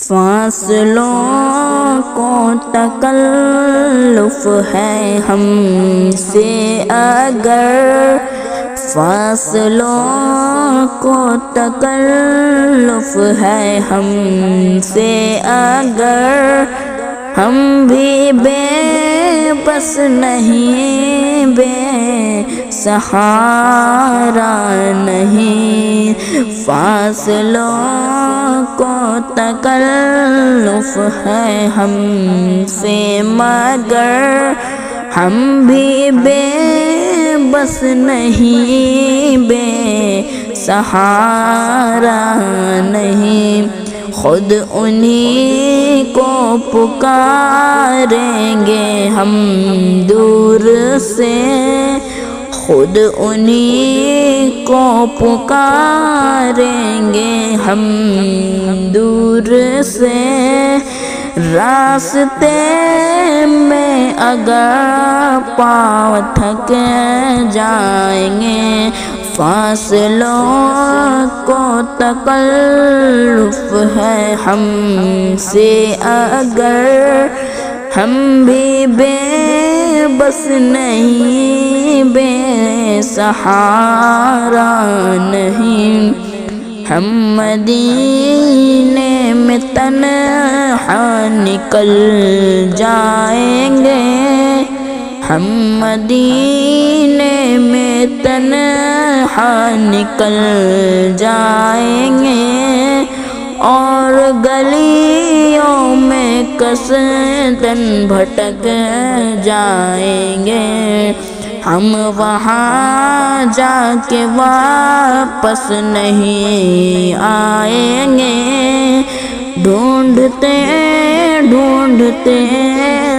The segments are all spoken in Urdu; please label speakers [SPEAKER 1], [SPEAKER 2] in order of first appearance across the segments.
[SPEAKER 1] فاصلوں کو تکلف ہے ہم سے اگر، فاصلوں کو تکلف ہے ہم سے اگر، ہم بھی بے بس نہیں، بے سہارا نہیں، فاصلوں کو تکلف ہے ہم سے مگر، ہم بھی بے بس نہیں، بے سہارا نہیں، خود انہی کو پکاریں گے ہم دور سے، خود انہی کو پکاریں گے ہم دور سے، راستے میں اگر پاؤں تھک جائیں گے، فاصلوں کو تکلف ہے ہم سے اگر، ہم بھی بے بس نہیں، بے سہارا نہیں، ہم مدینے میں تنہا نکل جائیں گے، ہم مدینے میں تنہا نکل جائیں گے، اور گلیوں میں کثرتاً بھٹک جائیں گے، ہم وہاں جا کے واپس نہیں آئیں گے، ڈھونڈتے ڈھونڈتے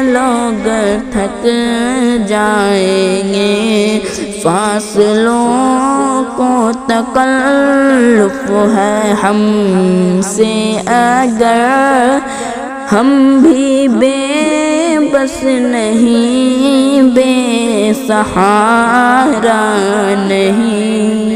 [SPEAKER 1] لوگ تھک جائیں گے، فاصلوں کو تکلف ہے ہم سے اگر، ہم بھی بے بس نہیں، بے سہارا نہیں۔